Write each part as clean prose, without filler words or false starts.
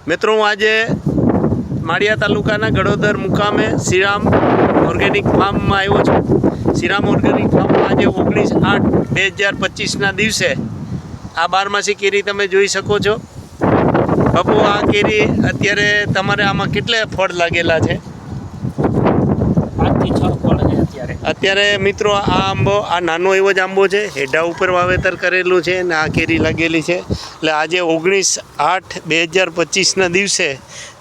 મિત્રો હું આજે માળિયા તાલુકાના ગડોદર મુકામે શ્રીરામ ઓર્ગેનિક ફાર્મમાં આવ્યો છું। શ્રીરામ ઓર્ગેનિક ફાર્મમાં આજે 19/8/2025ના દિવસે આ 12માસી કેરી તમે જોઈ શકો છો। બાપુ આ કેરી અત્યારે તમારે આમાં કેટલા ફળ લાગેલા છે? 5 થી 6 ફળ છે અત્યારે મિત્રો આ આંબો આ નાનો એવો જ આંબો છે, હેડા ઉપર વાવેતર કરેલું છે અને આ કેરી લાગેલી છે। એટલે આજે 19/8/2025ના દિવસે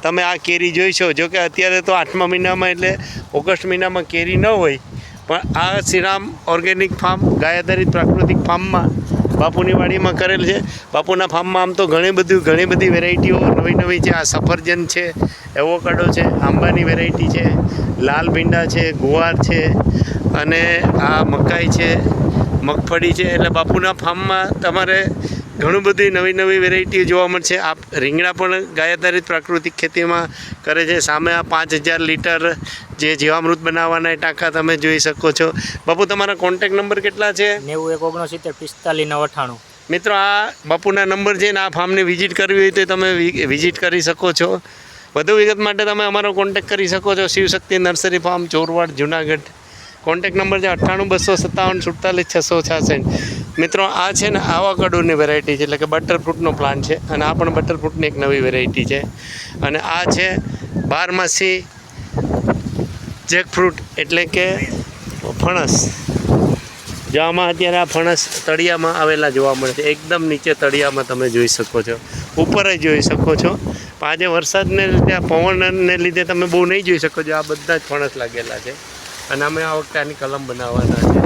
તમે આ કેરી જોઈશો। જો કે અત્યારે તો 8મા મહિનામાં એટલે ઓગસ્ટ મહિનામાં કેરી ન હોય, પણ આ શ્રીરામ ઓર્ગેનિક ફાર્મ ગાયાધારી પ્રાકૃતિક ફાર્મમાં બાપુની વાડીમાં કરેલ છે। બાપુના ફાર્મમાં આમ તો ઘણી બધી વેરાયટીઓ નવી છે। આ સફરજન છે, એવોકાડો છે, આંબાની વેરાયટી છે, લાલ ભીંડા છે, ગુવાર છે અને આ મકાઈ છે, મગફળી છે। એટલે બાપુના ફાર્મમાં તમારે ઘણું બધી નવી વેરાયટીઓ જોવા મળશે। આ રીંગણા પણ ગાયાધારિત પ્રાકૃતિક ખેતીમાં કરે છે। સામે આ 5000 લીટર જે જીવામૃત બનાવવાના ટાંકા તમે જોઈ શકો છો। બાપુ તમારા કોન્ટેક નંબર કેટલા છે? 9169454998। મિત્રો આ બાપુના નંબર છે ને આ ફાર્મને વિઝિટ કરવી હોય તો તમે વિઝિટ કરી શકો છો। વધુ વિગત માટે તમે અમારો કોન્ટેક કરી શકો છો। Shivshakti nursery farm, Chorwad, Junagadh. Contact number છે 98 257 47 મિત્રો આ છે ને આવાકાડોની વેરાયટી છે, એટલે કે બટરફ્રૂટનો પ્લાન્ટ છે અને આ પણ બટરફ્રૂટની એક નવી વેરાયટી છે। અને આ છે 12માસી જેકફ્રૂટ એટલે કે ફણસ। જો આમાં અત્યારે આ ફણસ તળિયામાં આવેલા જોવા મળે છે, એકદમ નીચે તળિયામાં તમે જોઈ શકો છો, ઉપર જ જોઈ શકો છો। પણ આજે વરસાદને લીધે પવનને લીધે તમે બહુ નહીં જોઈ શકો છો। આ બધા જ ફણસ લાગેલા છે અને અમે આ વખતે આની કલમ બનાવવાના છે।